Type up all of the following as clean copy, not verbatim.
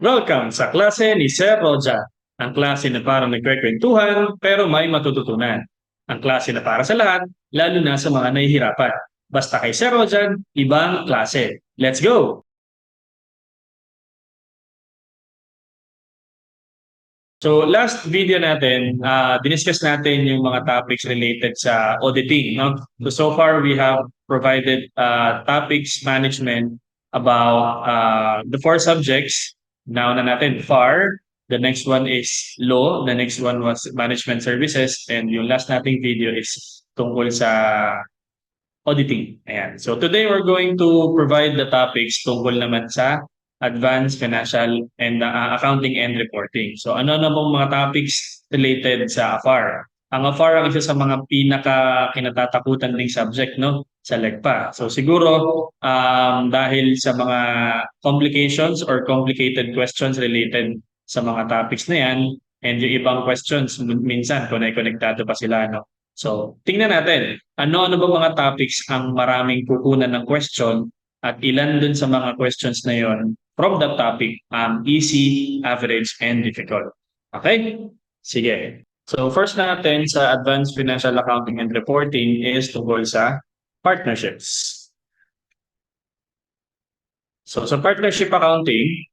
Welcome sa klase ni Sir Roja, ang klase na parang nagkwekwentuhan pero may matututunan. Ang klase na para sa lahat, lalo na sa mga nahihirapan. Basta kay Sir Rojan, ibang klase. Let's go! So last video natin, diniscuss natin yung mga topics related sa auditing. No? So far, we have provided topics management about the four subjects. Now na natin, FAR. The next one is law. The next one was management services. And yung last nating video is tungkol sa auditing. Ayan. So today we're going to provide the topics tungkol naman sa advanced financial and accounting and reporting. So ano na bang mga topics related sa AFAR? Ang AFAR ang isa sa mga pinaka kinatatakutan ding subject no sa LEGPA. So siguro dahil sa mga complications or complicated questions related sa mga topics na yan and yung ibang questions minsan konektado pa sila no. So, tingnan natin, ano-ano ba mga topics ang maraming kukunan ng question at ilan dun sa mga questions na yon from that topic, easy, average, and difficult. Okay? Sige. So, first natin sa Advanced Financial Accounting and Reporting is tungkol sa partnerships. So, sa partnership accounting,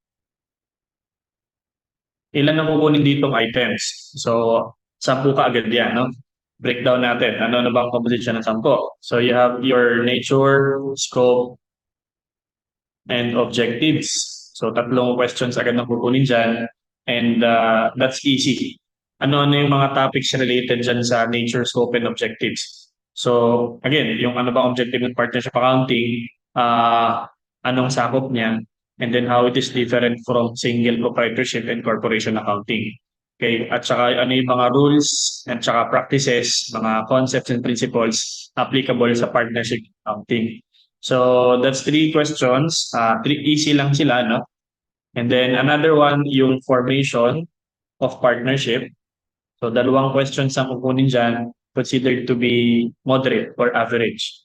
ilan ang kukunin ditong items? So, 10 ka agad yan, no? Breakdown natin. Ano na ba ang composition ng 10? So, you have your nature, scope, and objectives. So, tatlong questions agad na kukunin dyan. And that's easy. Ano-ano yung mga topics related dyan sa nature, scope, and objectives? So, again, yung ano ba objective ng partnership accounting, anong sakop niya, and then how it is different from single proprietorship and corporation accounting. Okay, at saka ano yung mga rules at saka practices, mga concepts and principles applicable sa partnership accounting. So that's three questions. Three easy lang sila, no? And then another one, yung formation of partnership. So dalawang questions ang kukunin dyan, considered to be moderate or average.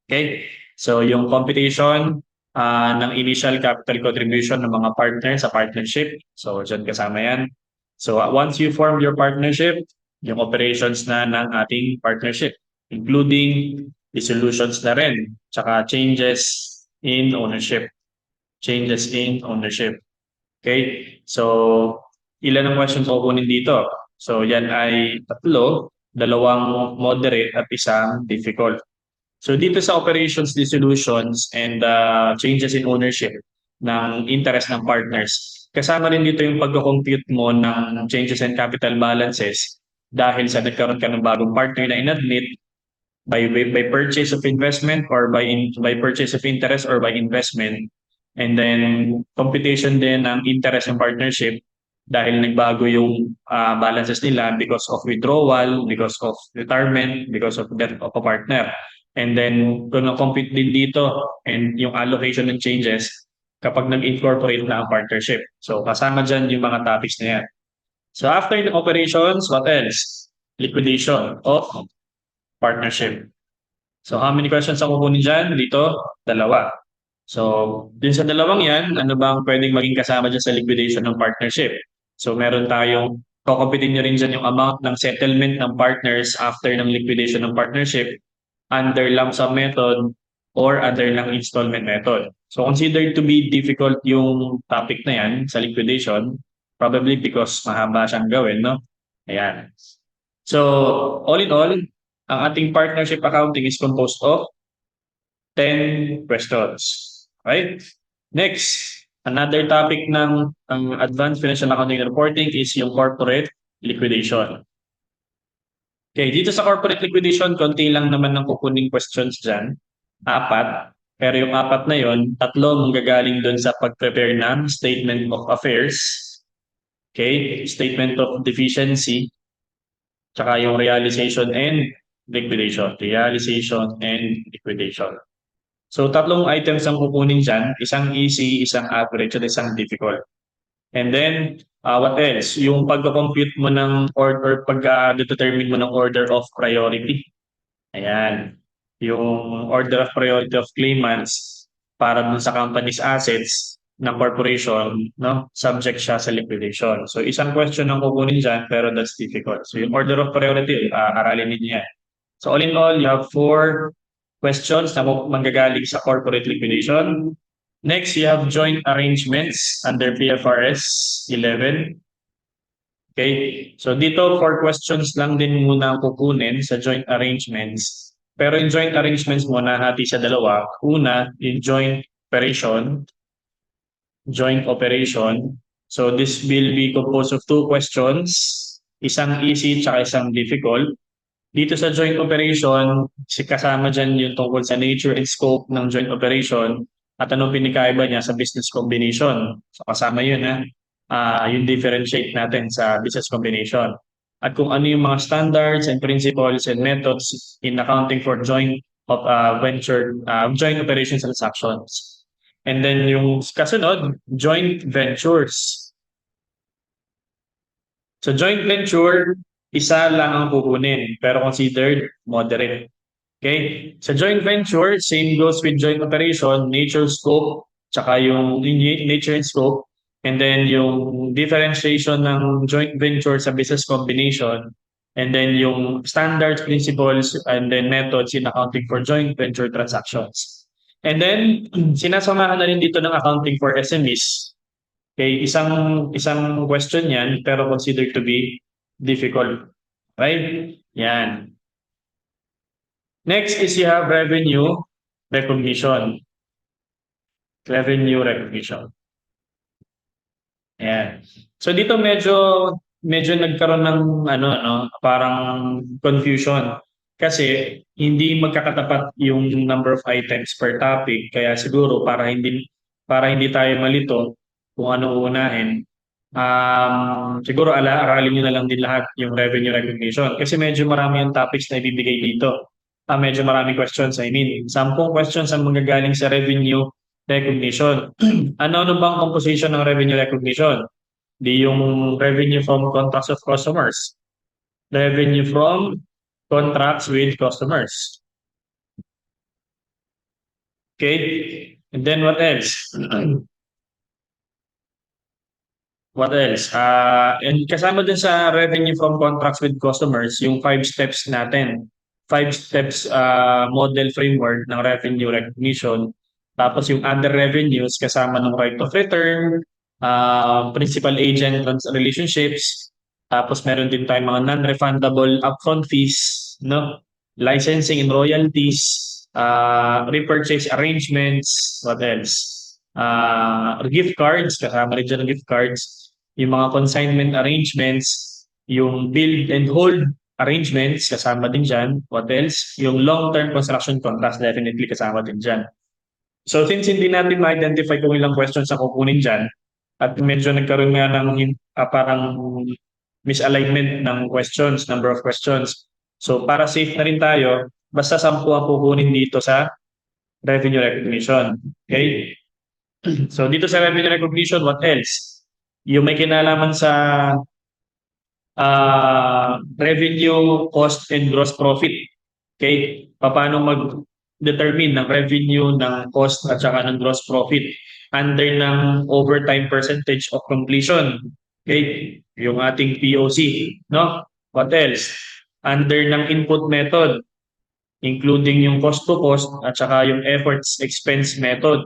Okay? So yung computation ng initial capital contribution ng mga partner sa partnership. So dyan kasama yan. So once you form your partnership, yung operations na ng ating partnership, including dissolutions na rin, tsaka changes in ownership. Changes in ownership. Okay? So, ilan ang questions kukunin dito? So, yan ay tatlo, dalawang moderate at isang difficult. So, dito sa operations dissolutions and changes in ownership ng interest ng partners, kasama rin dito yung pag-compute mo ng changes in capital balances dahil sa nagkaroon ka ng bagong partner na inadmit by purchase of investment or by purchase of interest or by investment. And then computation din ng interest ng partnership dahil nagbago yung balances nila because of withdrawal, because of retirement, because of death of a partner. And then kung na-compute din dito and yung allocation ng changes kapag nag-incorporate na ang partnership. So kasama dyan yung mga topics na yan. So after the operations, what else? Liquidation of partnership. So how many questions ang kukunin dyan? Dito, dalawa. So, din sa dalawang yan, ano bang pwedeng maging kasama dyan sa liquidation ng partnership? So, meron tayong, kukumpitin nyo rin dyan yung amount ng settlement ng partners after ng liquidation ng partnership under lump sum method or under ng installment method. So, considered to be difficult yung topic na yan sa liquidation, probably because mahaba siyang gawin, no? Ayan. So, all in all, ang ating partnership accounting is composed of 10 questions. Right? Next, another topic ng Advanced Financial Accounting and Reporting is yung corporate liquidation. Okay, dito sa corporate liquidation, konti lang naman ng kukuning questions dyan. 4. Pero yung 4 na yon, 3 manggagaling doon sa pag-prepare ng statement of affairs. Okay, statement of deficiency, tsaka yung realization and liquidation. Realization and liquidation. So, 3 items ang kukunin dyan. Isang easy, isang average, at isang difficult. And then, what else? Yung pag-compute mo ng order, pag-determine mo ng order of priority. Ayan. Yung order of priority of claimants para dun sa company's assets ng corporation, no? Subject siya sa liquidation. So isang question ang kukunin dyan, pero that's difficult. So yung order of priority, aralin ninyo yan. So all in all, you have 4 questions na manggagaling sa corporate liquidation. Next, you have joint arrangements under PFRS 11. Okay? So dito, 4 questions lang din muna ang kukunin sa joint arrangements. Pero yung joint arrangements muna hati sa dalawa. Una, yung joint operation. So this will be composed of 2 questions, isang easy at isang difficult. Dito sa joint operation, kasama dyan yung tungkol sa nature and scope ng joint operation at anong pinikaiba niya sa business combination. So kasama yun, yung differentiate natin sa business combination. At kung ano yung mga standards and principles and methods in accounting for joint operations transactions. And then yung kasunod, joint ventures. So joint venture, isa lang ang kukunin, pero considered moderate. Okay? Sa joint venture, same goes with joint operation, nature, scope, tsaka yung nature and scope, and then yung differentiation ng joint venture sa business combination, and then yung standards, principles, and then methods in accounting for joint venture transactions. And then, sinasamahan na rin dito ng accounting for SMEs. Okay, isang question yan, pero considered to be difficult. Right? Yan. Next is you have revenue recognition. Revenue recognition. Ayan. So dito medyo nagkaroon ng parang confusion kasi hindi magkakatapat yung number of items per topic kaya siguro para hindi tayo malito kung ano uunahin. Siguro aralin niyo na lang din lahat yung revenue recognition kasi medyo marami yung topics na ibibigay dito. Medyo marami questions, 10 questions ang manggagaling sa revenue recognition. Ano bang composition ng revenue recognition? Di yung revenue from contracts of customers. Revenue from contracts with customers. Okay? And then what else? What else? And kasama din sa revenue from contracts with customers, yung 5 steps natin. 5 steps model framework ng revenue recognition. Tapos yung other revenues kasama ng right of return, principal agent relationships, tapos meron din tayong mga non-refundable upfront fees, no? Licensing and royalties, repurchase arrangements, what else? Gift cards, kasama rin dyan ng gift cards, yung mga consignment arrangements, yung build and hold arrangements, kasama din dyan. What else? Yung long-term construction contracts, definitely kasama din dyan. So since hindi natin ma-identify kung ilang questions ang kukunin dyan, at medyo nagkaroon nga ng parang misalignment ng questions, number of questions. So para safe na rin tayo, basta 10 ang kukunin dito sa revenue recognition. Okay? So dito sa revenue recognition, what else? Yung may kinalaman sa revenue, cost, and gross profit. Okay? Paano mag-determine ng revenue, ng cost, at saka ng gross profit under ng overtime percentage of completion. Okay? Yung ating POC. No? What else? Under ng input method, including yung cost to cost at saka yung efforts expense method.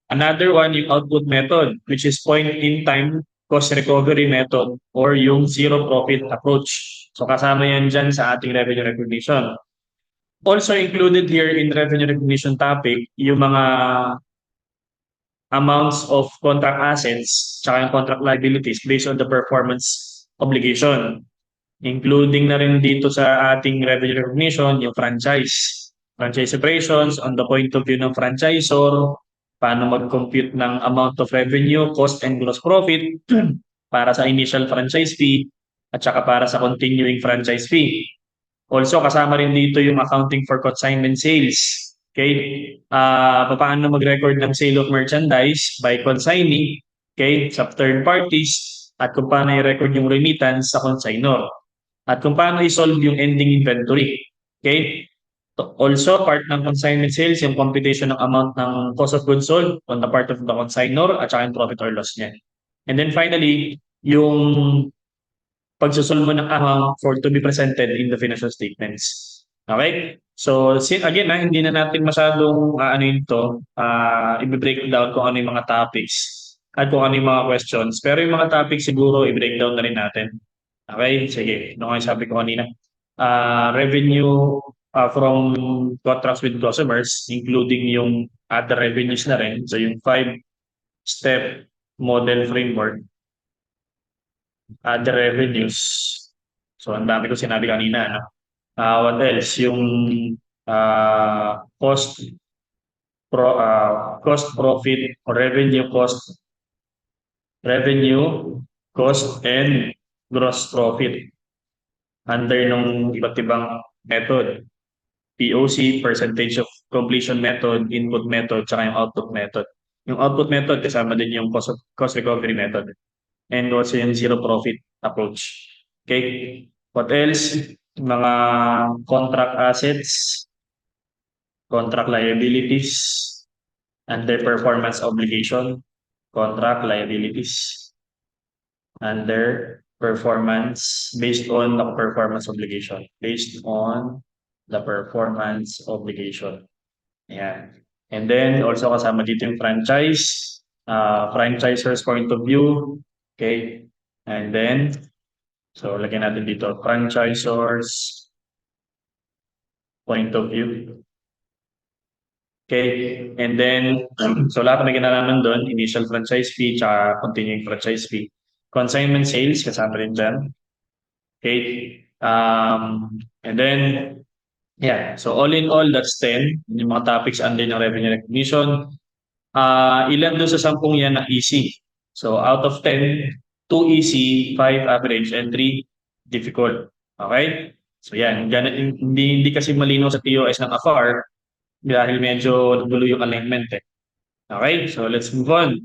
Another one, yung output method, which is point in time cost recovery method or yung zero profit approach. So kasama yan dyan sa ating revenue recognition. Also included here in revenue recognition topic, yung mga amounts of contract assets tsaka yung contract liabilities based on the performance obligation. Including na rin dito sa ating revenue recognition, yung franchise operations on the point of view ng franchisor, paano mag-compute ng amount of revenue, cost, and gross profit para sa initial franchise fee at saka para sa continuing franchise fee. Also, kasama rin dito yung accounting for consignment sales. Okay? Paano mag-record ng sale of merchandise by consignee, okay, sa third parties, at kung paano i-record yung remittance sa consignor. At kung paano i-solve yung ending inventory. Okay? Also, part ng consignment sales, yung computation ng amount ng cost of goods sold on the part of the consignor at saka yung profit or loss niya. And then finally, yung pagsusulmo ng amount for to be presented in the financial statements. Okay? So, again, hindi na natin masyadong ano yun to, i-break down kung ano yung mga topics at kung ano yung mga questions. Pero yung mga topics siguro, i-breakdown na rin natin. Okay? Sige. Ano nga yung sabi ko kanina? Revenue from contracts with customers, including yung other revenues na rin. So, yung 5-step model framework, other revenues. So, ang dami ko sinabi kanina, no? What else? Yung cost, cost profit or revenue, cost, and gross profit under nung iba't ibang method. POC, percentage of completion method, input method, tsaka yung output method. Yung output method, kasama din yung cost recovery method. And also yung zero profit approach. Okay? What else? Mga contract assets, contract liabilities, under performance obligation, contract liabilities, under performance based on the performance obligation. Based on the performance obligation. Ayan. And then also kasama dito yung franchise, franchisor's point of view. Okay. And then, so lagyan natin dito, franchisor's point of view. Okay. And then, so lahat na may kinalaman doon, initial franchise fee, tsaka continuing franchise fee. Consignment sales, kasama rin dyan. Okay. And then, yeah. So all in all, that's 10. Yung mga topics under ng revenue recognition. Ilan doon sa 10 yan na easy. So out of 10, 2 easy, 5 average, and 3 difficult. Okay? So yan, hindi kasi malinaw sa TOS ng AFAR dahil medyo nagulo yung alignment eh. Okay? So let's move on.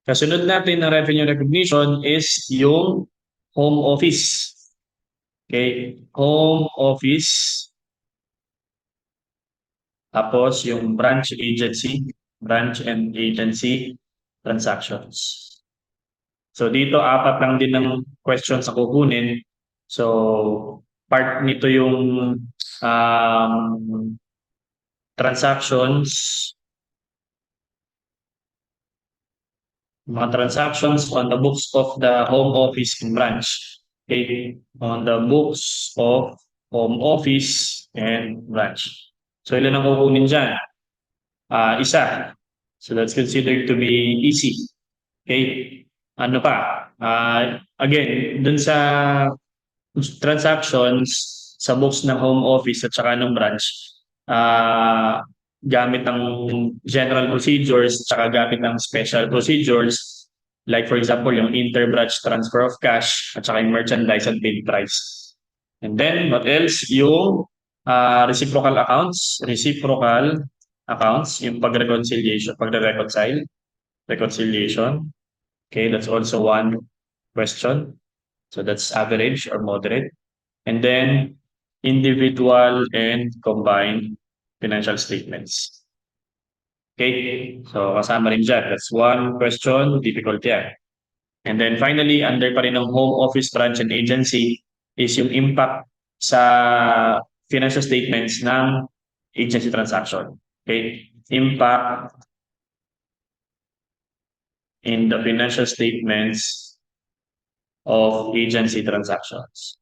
Kasunod natin ng revenue recognition is yung home office. Okay? Home office. Tapos yung branch and agency transactions. So dito apat lang din ng questions na kukunin. So part nito yung transactions, mga transactions on the books of the home office and branch. Okay, on the books of home office and branch. So ilan ang kukunin dyan? Isa. So that's considered to be easy. Okay? Ano pa? Again, dun sa transactions sa books ng home office at saka ng branch, gamit ng general procedures at saka gamit ng special procedures, like for example, yung inter-branch transfer of cash at saka yung merchandise at bid price. And then, what else? Yung reciprocal accounts, yung pagre-reconcile, reconciliation. Okay, that's also one question. So that's average or moderate. And then individual and combined financial statements. Okay, so kasama rin dyan. That's one question, difficult yan. And then finally, under pa rin ng home office, branch, and agency is yung impact sa financial statements ng agency transaction. Okay, impact in the financial statements of agency transactions.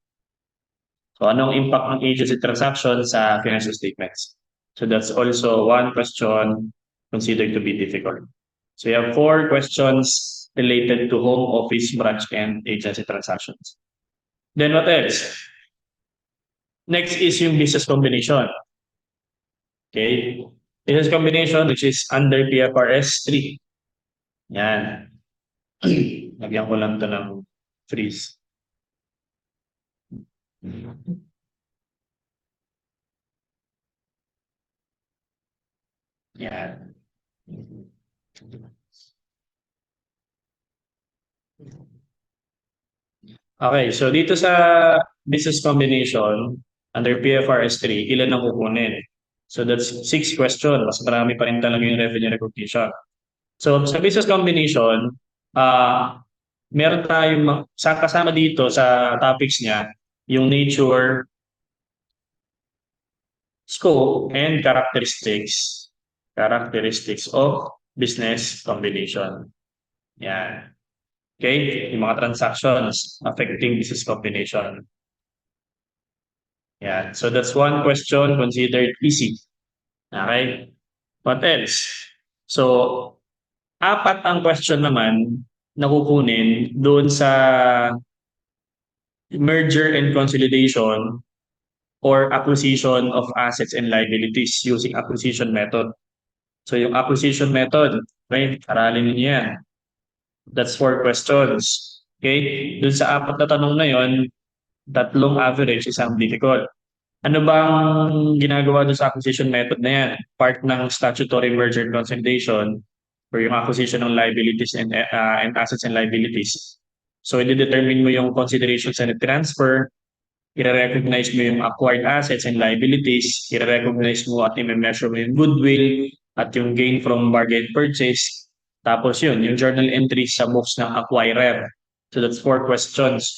So anong impact ng agency transaction sa financial statements? So that's also one question considered to be difficult. So you have 4 questions related to home office, branch, and agency transactions. Then what else? Next is yung business combination. Okay? Business combination which is under PFRS 3. Yan. Lagyan ko lang ito ng freeze. Yan. Okay, so dito sa business combination, under PFRS 3, ilan ang kukunin? So that's 6 question. Mas marami pa rin talaga yung revenue recognition. So sa business combination, meron tayong sa kasama dito sa topics niya, yung nature, scope, and characteristics of business combination. Yan. Okay? Yung mga transactions affecting business combination. Yan. So that's one question considered easy. Okay? What else? So, apat ang question naman na kukunin doon sa merger and consolidation or acquisition of assets and liabilities using acquisition method. So yung acquisition method, okay, aralin niyo yan. That's 4 questions. Okay? Doon sa apat na tanong na yon, tatlong average, isang difficult. Ano bang ginagawa doon sa acquisition method na yan? Part ng statutory merger and consolidation or yung acquisition ng liabilities and assets and liabilities. So, i-determine mo yung consideration sa net transfer, i-recognize mo yung acquired assets and liabilities, i-recognize mo at i-measure mo yung goodwill at yung gain from bargain purchase. Tapos yun, yung journal entries sa books ng acquirer. So that's 4 questions.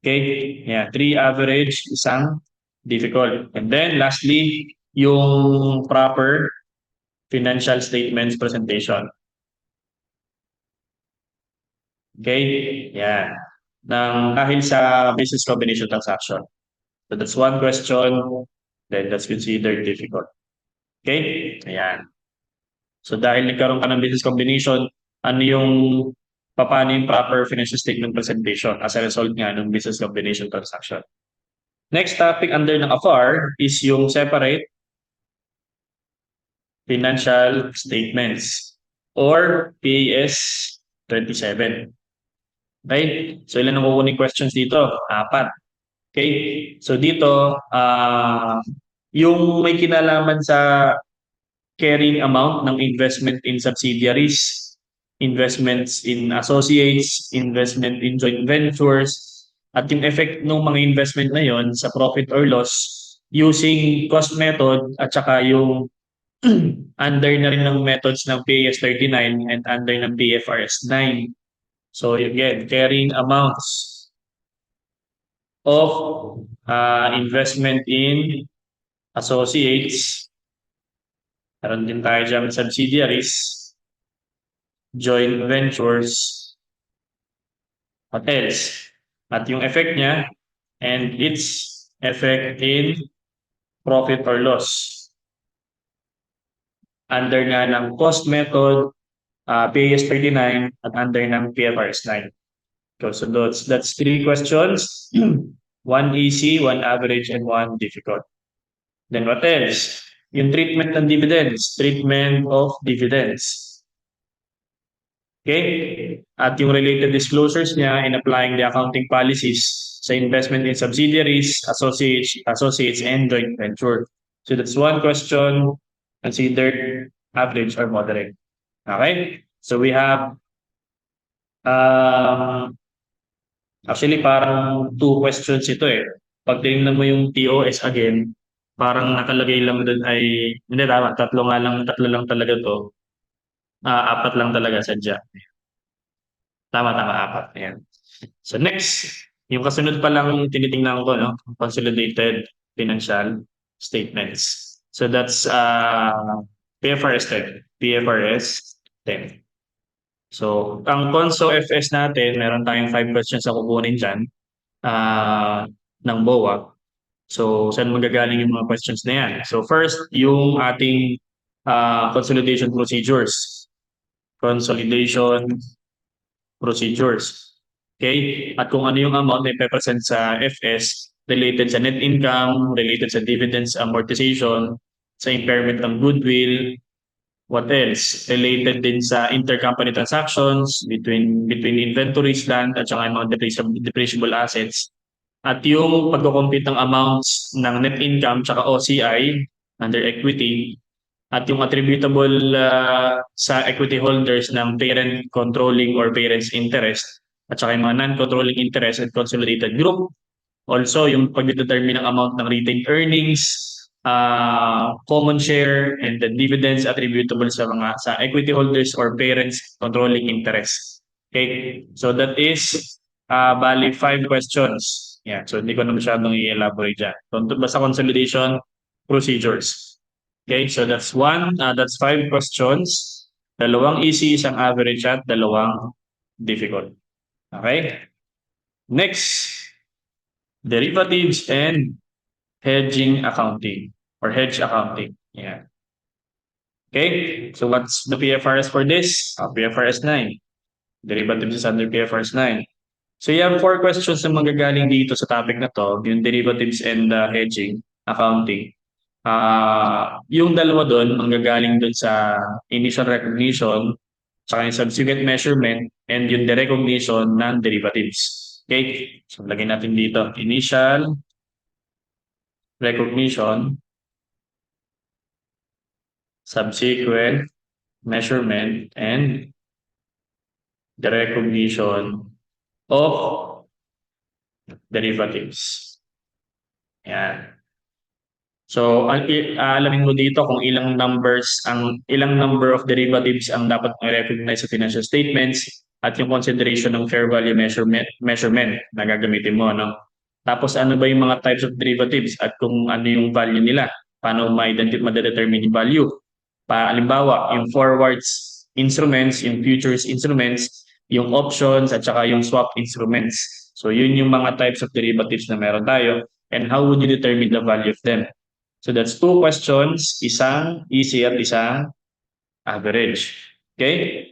Okay? Yeah, 3 average, isang difficult. And then lastly, yung proper financial statements presentation. Okay? Yeah. Dahil sa business combination transaction. So that's one question, then that's considered difficult. Okay? Ayan. So dahil nagkaroon ka ng business combination, ano yung paano yung proper financial statement presentation as a result nga ng business combination transaction. Next topic under ng AFAR is yung separate financial statements or PAS 27. Okay? So ilan ang kukunin questions dito? 4. Okay? So dito, yung may kinalaman sa carrying amount ng investment in subsidiaries, investments in associates, investment in joint ventures, at yung effect ng mga investment na yon sa profit or loss using cost method at saka yung under na rin ng methods ng PAS 39 and under ng PFRS 9. So again, carrying amounts of investment in associates, meron din tayo dyan subsidiaries, joint ventures, what else? At yung effect niya and its effect in profit or loss. Under nga ng cost method, PAS 39 at under ng PFRS 9. So that's 3 questions. 1 easy, 1 average, and 1 difficult. Then what else? Yung treatment ng dividends, treatment of dividends. Okay? At yung related disclosures niya in applying the accounting policies sa investment in subsidiaries, associates, and joint venture. So that's 1 question considered average or moderate. Okay? So we have actually parang 2 questions ito eh. Pag tinignan mo yung TOS again, parang nakalagay lang doon ay, hindi tama, tatlo lang talaga to. 4 lang talaga sadya. Tama, 4. Ayan. So next, yung kasunod pa lang tinitingnan ko, no? Consolidated financial statements. So that's PFRS 10. PFRS 10. So, ang Conso FS natin, meron tayong 5 questions na kukunin dyan ng BOA. So, saan magagaling yung mga questions na yan? So, first, yung ating consolidation procedures. Consolidation procedures. Okay? At kung ano yung amount na ipepresent sa FS related sa net income, related sa dividends amortization, sa impairment ng goodwill, what else? Related din sa intercompany transactions between inventories, land, at saka yung mga depreciable assets. At yung pagko-compute ng amounts ng net income tsaka OCI under equity at yung attributable sa equity holders ng parent controlling or parents interest at saka yung mga non-controlling interest at consolidated group. Also, yung pag-determine ng amount ng retained earnings common share, and the dividends attributable sa equity holders or parents controlling interest. Okay? So that is bali 5 questions. Yeah, so hindi ko na masyadong i-elaborate dyan. So, basta consolidation procedures. Okay, so that's 5 questions. Dalawang easy, isang average at dalawang difficult. Okay? Next, derivatives and hedging accounting or hedge accounting. Yeah. Okay, so what's the PFRS for this? PFRS 9. Derivatives is under PFRS 9. So you have 4 questions na magagaling dito sa topic na to, yung derivatives and hedging accounting. Yung dalawa doon, manggagaling doon sa initial recognition, saka yung subsequent measurement, and yung the recognition ng derivatives. Okay? So, lagyan natin dito, initial recognition, subsequent measurement, and the recognition of derivatives. Yan. So, alamin mo dito kung ilang number of derivatives ang dapat i-recognize sa financial statements at yung consideration ng fair value measurement na gagamitin mo, no? Tapos ano ba yung mga types of derivatives at kung ano yung value nila? Paano ma-determine yung value? Halimbawa, yung forwards instruments, yung futures instruments, yung options at saka yung swap instruments. So, yun yung mga types of derivatives na meron tayo, and how would you determine the value of them? So that's 2 questions, isang easy at isang average. Okay?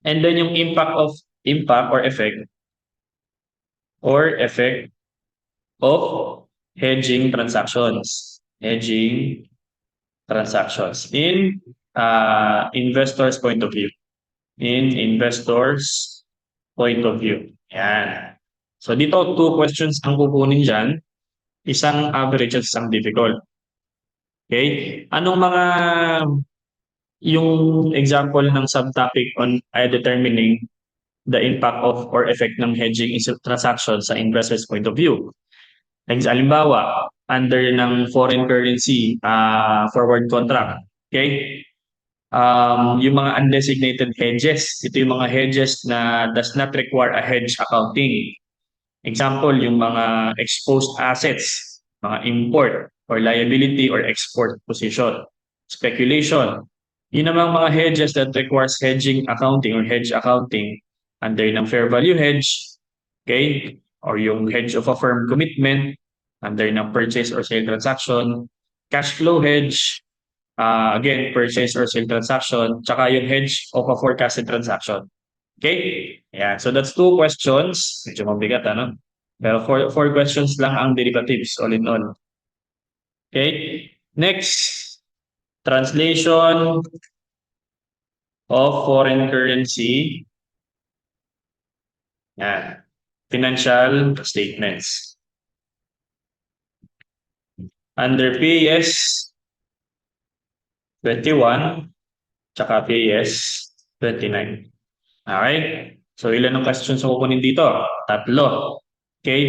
And then yung impact or effect of hedging transactions. Hedging transactions in investors' point of view. In investors' point of view. Yan. So dito, 2 questions ang kukunin dyan. Isang average at isang difficult. Okay? Anong mga yung example ng subtopic on determining the impact of or effect ng hedging transaction sa investor's point of view? Halimbawa, under ng foreign currency forward contract. Okay? Yung mga undesignated hedges, ito yung mga hedges na does not require a hedge accounting. Example, yung mga exposed assets, mga import or liability or export position. Speculation. Yun namang mga hedges that requires hedging accounting or hedge accounting under ng fair value hedge, okay? Or yung hedge of a firm commitment under ng purchase or sale transaction, cash flow hedge, again, purchase or sale transaction, tsaka yung hedge of a forecasted transaction. Okay? Yeah, so that's 2 questions. Medyo mabigat, ano? Pero 4 questions lang ang derivatives all in all. Okay? Next, translation of foreign currency. Yan. Financial statements. Under PAS 21, tsaka PAS 29. Okay? So, ilan ang questions na kukunin dito? 3. Okay?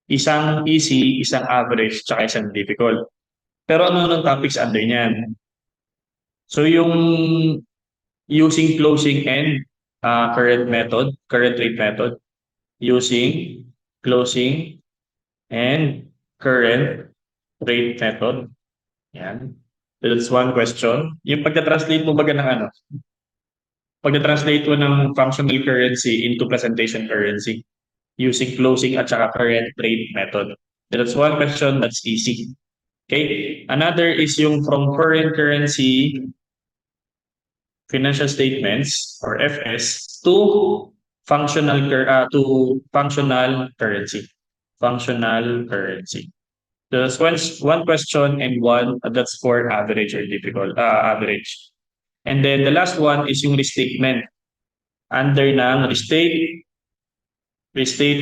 Isang easy, isang average, tsaka isang difficult. Pero ano ng topics under niyan? So, yung using closing and current rate method, using closing and current rate method. Yan. So that's 1 question. Yung pagka-translate mo baga ng ano? Pagka-translate mo ng functional currency into presentation currency using closing at saka current rate method. So that's 1 question, that's easy. Okay? Another is yung from foreign currency financial statements or FS to functional currency. Functional currency. So that's 1 question and that's for average or difficult average. And then the last one is yung restatement. Under ng restate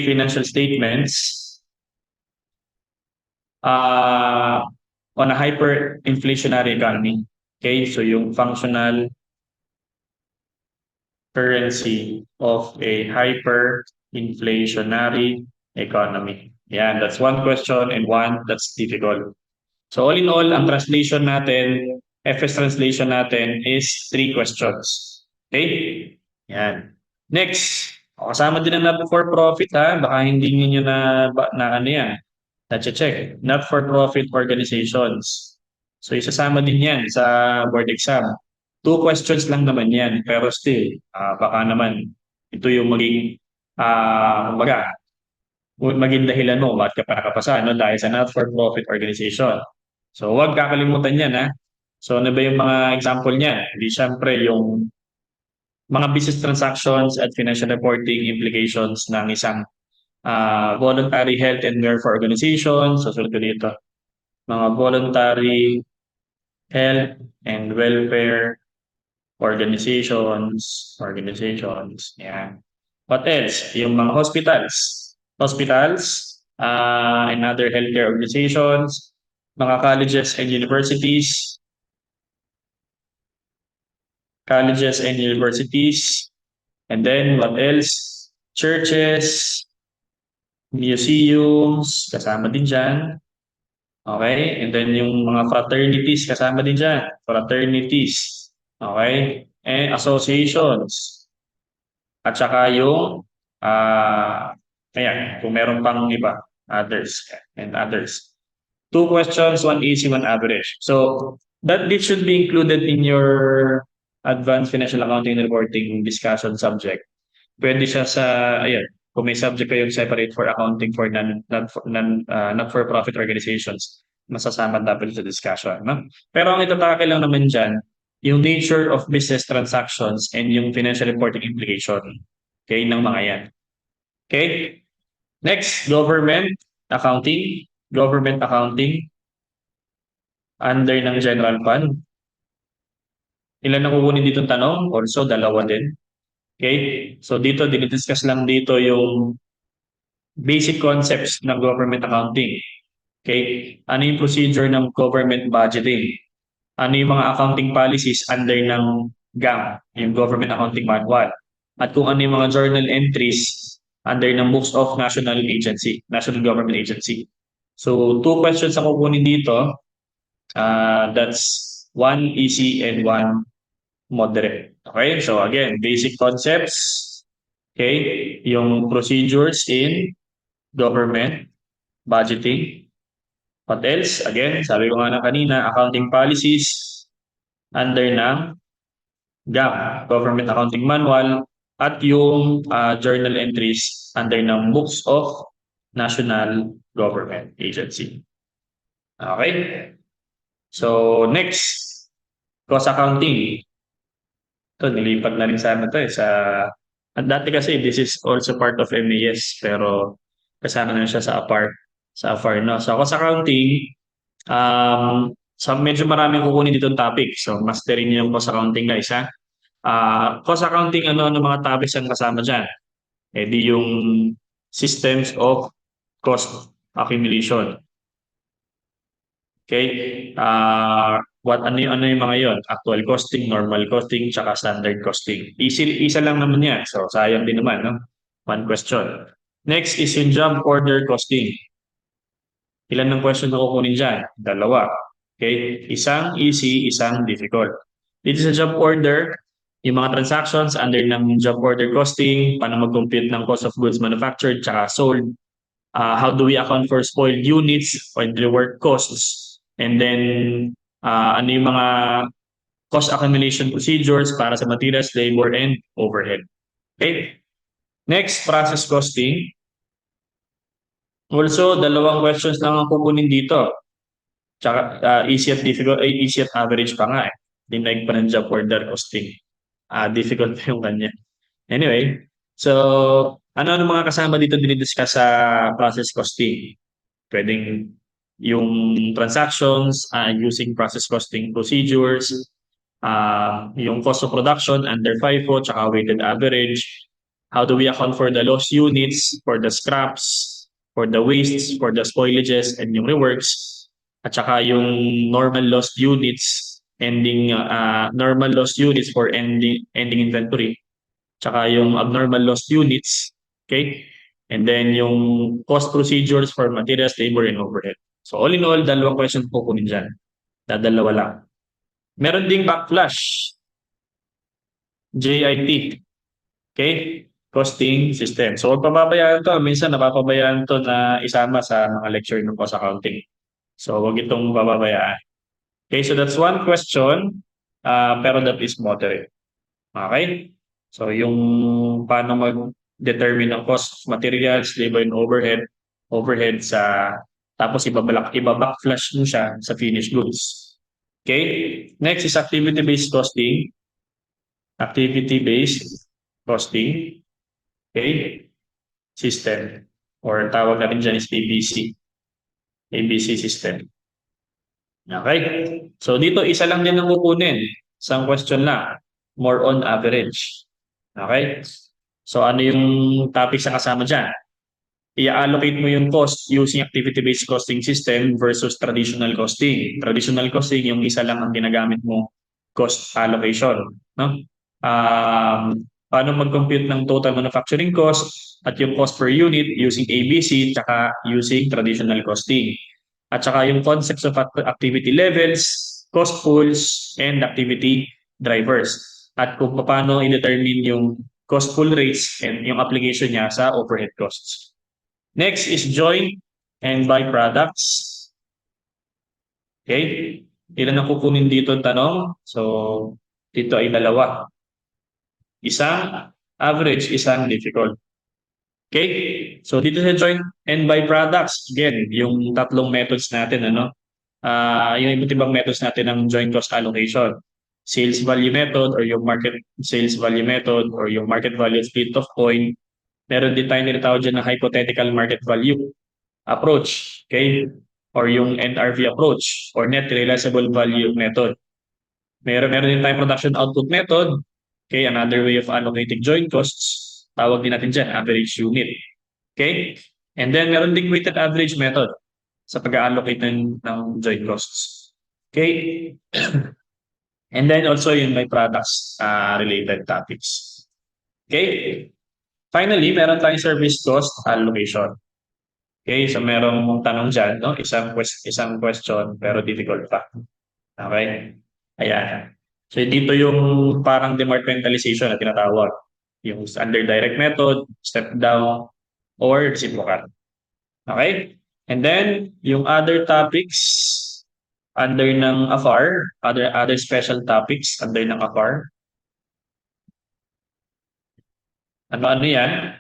financial statements on a hyperinflationary economy. Okay, so yung functional currency of a hyperinflationary economy. Yan, that's one question and one that's difficult. So all in all, ang translation natin, FS translation natin is 3 questions. Okay? Yan. Next, kasama din ang not for profit ha. Baka hindi niyo na ano yan. Na-check. Not for profit organizations. So isasama din yan sa board exam. 2 questions lang naman yan. Pero still, baka naman ito yung kumbaga, maging dahilan mo bakit ka pa nakapasa, no? Dahil sa not-for-profit organization. So, huwag kakalimutan yan, ha? So, ano ba yung mga example niya? Hindi siyempre yung mga business transactions at financial reporting implications ng isang voluntary health and welfare organization. So, sunod ko dito. Mga voluntary health and welfare organizations. Yan. What else? Yung mga hospitals, and other healthcare organizations, mga colleges and universities, and then what else? Churches, museums, kasama din dyan. Okay? And then yung mga fraternities, kasama din dyan. Fraternities. Okay? And associations. At saka yung, ayan, kung meron pang iba, others, and others. 2 questions, one easy, one average. So, this should be included in your advanced financial accounting and reporting discussion subject. Pwede siya sa, ayan, kung may subject kayong separate for accounting for not-for-profit organizations, masasama dapat sa discussion. No? Pero ang itatake lang naman dyan, yung nature of business transactions and yung financial reporting implication. Okay, ng mga yan. Okay? Next, government accounting. Government accounting under ng general fund. Ilan ang kukunin dito tanong? Also, dalawa din. Okay? So dito, dinidiscuss lang dito yung basic concepts ng government accounting. Okay? Ano yung procedure ng government budgeting? Ano yung mga accounting policies under ng GAM, yung Government Accounting Manual? At kung ano yung mga journal entries under ng Books of National Government Agency. So, 2 questions ang kukunin dito. That's one easy and one moderate. Okay? So, again, basic concepts. Okay? Yung procedures in government budgeting. What else? Again, sabi ko nga na kanina, accounting policies under ng GAM, Government Accounting Manual, at yung journal entries under ng Books of National Government Agency. Okay? So, next, cost accounting. Ito, nilipat na rin sana ito dati kasi this is also part of MAS, pero kasama na siya sa APAR, no? So, cost accounting, medyo maraming kukunin dito topic. So, masterin niyo yung cost accounting, guys, ha? Cost accounting, ano mga topics ang kasama dyan? Di yung systems of cost accumulation. Okay? Ano yung mga yon? Actual costing, normal costing, tsaka standard costing. Isa lang naman yan. So, sayang din naman, no? 1 question. Next is yung job order costing. Ilan ng question na kukunin dyan? 2. Okay? Isang easy, isang difficult. Dito sa job order, yung mga transactions under ng job order costing, paano mag-compute ng cost of goods manufactured tsaka sold, how do we account for spoiled units or the work costs, and then ano yung mga cost accumulation procedures para sa materials, labor, and overhead. Okay? Next, process costing. Also, 2 questions lang ang kukunin dito. Tsaka easy at difficult, easy at average pa nga eh. Dinaig pa ng job order costing. Difficult yung kanya. Anyway, so ano mga kasama dito dinidiscuss sa process costing? Pwedeng yung transactions, using process costing procedures, yung cost of production under FIFO, tsaka weighted average. How do we account for the lost units, for the scraps, for the wastes, for the spoilages, and yung reworks, at saka yung normal lost units, normal lost units for ending inventory, tsaka yung abnormal lost units. Okay? And then yung cost procedures for materials, labor, and overhead. So all in all, dalawang question po kunin dyan. Dadalawa lang. Meron ding backflash, JIT. Okay? Costing system. So, huwag pababayaan to. Minsan, napapabayaan to na isama sa mga lecture ng cost accounting. So, huwag itong pababayaan. Okay, so that's one question, pero that is moderate. Okay? So, yung paano mag-determine ng cost, materials, labor, and overhead sa, tapos iba-backflash mo siya sa finished goods. Okay? Next is activity-based costing. Activity-based costing. Okay? System. Or tawag natin dyan is ABC. ABC system. Okay? So dito, isa lang din ang kukunin. Isang question lang. More on average. Okay? So ano yung topic sa kasama dyan? I-allocate mo yung cost using activity-based costing system versus traditional costing. Traditional costing, yung isa lang ang ginagamit mo cost allocation. No? Paano mag-compute ng total manufacturing cost at yung cost per unit using ABC tsaka using traditional costing. At saka yung concepts of activity levels, cost pools, and activity drivers. At kung paano i-determine yung cost pool rates and yung application niya sa overhead costs. Next is joint and byproducts. Okay? Ilan ang kukunin dito tanong? So, dito ay dalawa. Isang average, isang difficult. Okay? So, dito sa joint and byproducts, again, yung tatlong methods natin, ano? Yung iba't ibang methods natin ng joint cost allocation. Sales value method or yung market sales value method or yung market value split of coin. Meron din tayong tinatawag dyan na hypothetical market value approach, okay? Or yung NRV approach or net realizable value method. Meron din tayong production output method, okay? Another way of allocating joint costs. Tawag din natin dyan, average unit. Okay? And then meron ding weighted average method sa pag-allocate ng joint costs. Okay? And then also yung may products related topics. Okay? Finally, meron tayong service cost allocation. Okay, so merong tanong dyan, no? Isang question, pero difficult pa. Okay? Ayan. So dito yung parang departmentalization na tinatawag. Yung under direct method, step down, or reciprocal. Okay? And then, yung other topics under ng AFAR, other special topics under ng AFAR. Ano yan?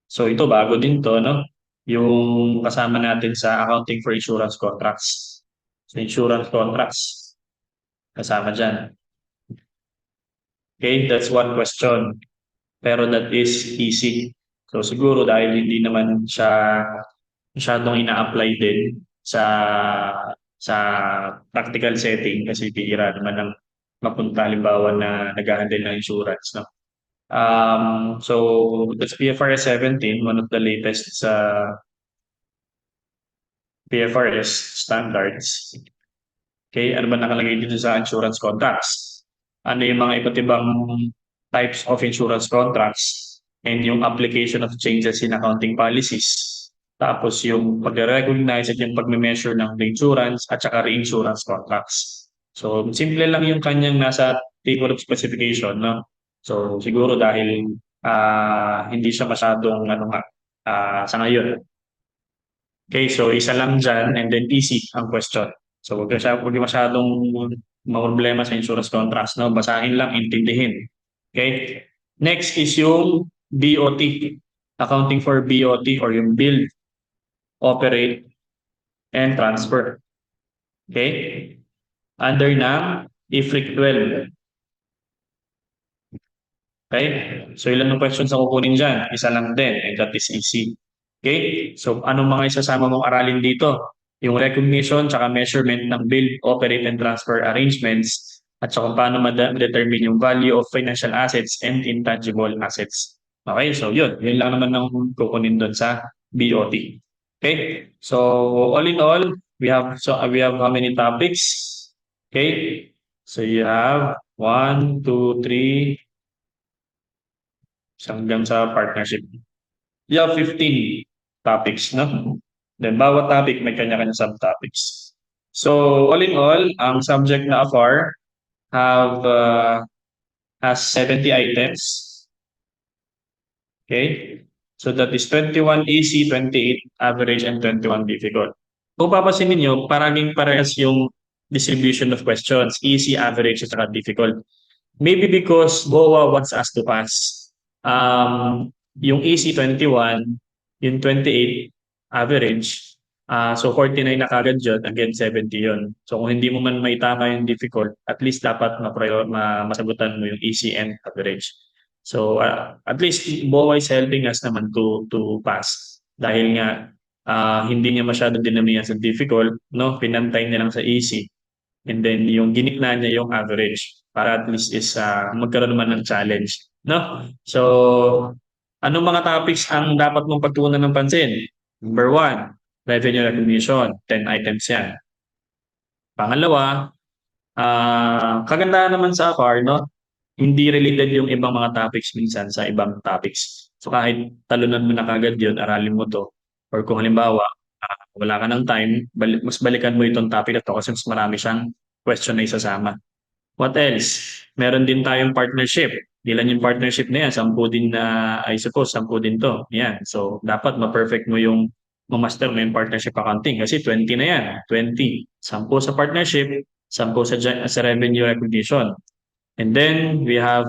So ito bago din to, no? Yung kasama natin sa accounting for insurance contracts. So insurance contracts, kasama dyan. Okay, that's one question. Pero that is easy. So siguro dahil hindi naman siya masyadong ina-apply din sa practical setting kasi bihira naman ang mapunta halimbawa na nag-handle ng insurance, no? So that's PFRS 17, one of the latest sa PFRS standards. Okay, ano ba nakalagay dito sa insurance contracts? Ano yung mga iba't ibang types of insurance contracts and yung application of changes in accounting policies. Tapos yung pag-recognize at yung pag-measure ng insurance at saka reinsurance contracts. So, simple lang yung kanyang nasa table of specification, no? So, siguro dahil hindi siya masyadong sa ngayon. Okay, so isa lang dyan and then easy ang question. So huwag masyadong problema sa insurance contracts, no? Basahin lang, intindihin. Okay? Next is yung BOT, accounting for BOT or yung build, operate, and transfer. Okay? Under ng IFRIC 12. Okay? So ilan ng questions ang kukunin dyan? Isa lang din, and that is easy. Okay? So anong mga isasama mong aralin dito? Yung recognition tsaka measurement ng build, operate, and transfer arrangements at saka paano ma-determine yung value of financial assets and intangible assets. Okay? So yun. Yun lang naman ang kukunin doon sa BOT. Okay? So all in all, we have how many topics? Okay? So you have 1, 2, 3, hanggang sa partnership. You have 15 topics, no? Then bawat topic may kanya-kanya subtopics. So all in all, ang subject na AFAR have has 70 items. Okay? So that is 21 easy, 28 average, and 21 difficult. Kung papansin ninyo, parang parehas yung distribution of questions, easy, average, at saka difficult. Maybe because BOA wants us to pass. Yung easy 21, yung 28 average, so 49 na kagad yun, again 70 yun. So kung hindi mo man maitama yung difficult, at least dapat masagutan mo yung easy and average. So at least BOA is helping us naman to pass. Dahil nga hindi niya masyado dinamihan sa difficult, no? Pinantay niya lang sa easy. And then yung ginikna niya yung average para at least is magkaroon naman ng challenge, no? So, anong mga topics ang dapat mong pagtuunan ng pansin? Number one, revenue recognition, 10 items yan. Pangalawa, kagandahan naman sa AFAR, no? Hindi related yung ibang mga topics minsan sa ibang topics. So kahit talunan mo na kagad yun, aralin mo to. Or kung halimbawa, wala ka ng time, mas balikan mo itong topic na to kasi mas marami siyang question na isasama. What else? Meron din tayong partnership. Ilan yung partnership na yan? 10 din na, I suppose, 10 din to. Yan. So, dapat ma-perfect mo yung ma-master mo yung partnership accounting kasi 20 na yan. 20. 10 sa partnership, 10 sa revenue recognition. And then, we have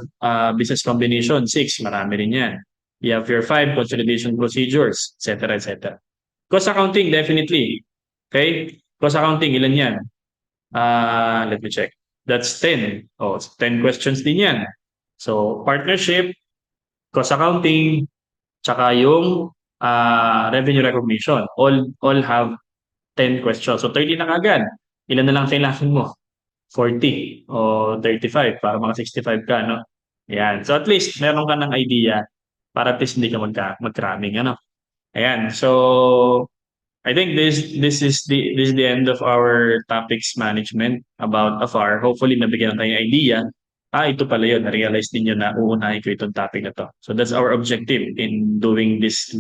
business combination, 6. Marami rin yan. You have your 5 consolidation procedures, etc. etc. Cost accounting, definitely. Okay? Cost accounting, ilan yan? Let me check. That's 10. Oh, 10 questions din yan. So, partnership, cost accounting, tsaka yung revenue recognition. All have 10 questions. So, 30 na kagad. Ilan na lang kailangan mo? 40 o 35 para mga 65 ka, no? Ayan. So, at least, meron ka ng idea para at least hindi ka mag-cramming, ano? Ayan. So, I think this is the end of our topics management about AFAR. Hopefully nabigyan tayo ng idea. Ito pala yun. Na-realize ninyo na uunahin ko itong topic na to. So that's our objective in doing this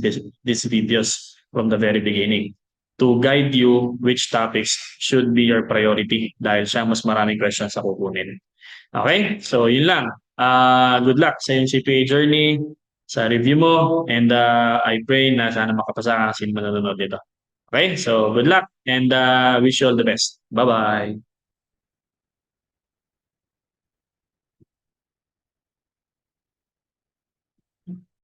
videos from the very beginning. To guide you which topics should be your priority dahil siya mas maraming questions sa kukunin. Okay? So yun lang. Good luck sa iyong CPA journey, sa review mo, and I pray na sana makapasa ka kasi manonood dito. Okay, so good luck and wish you all the best. Bye-bye.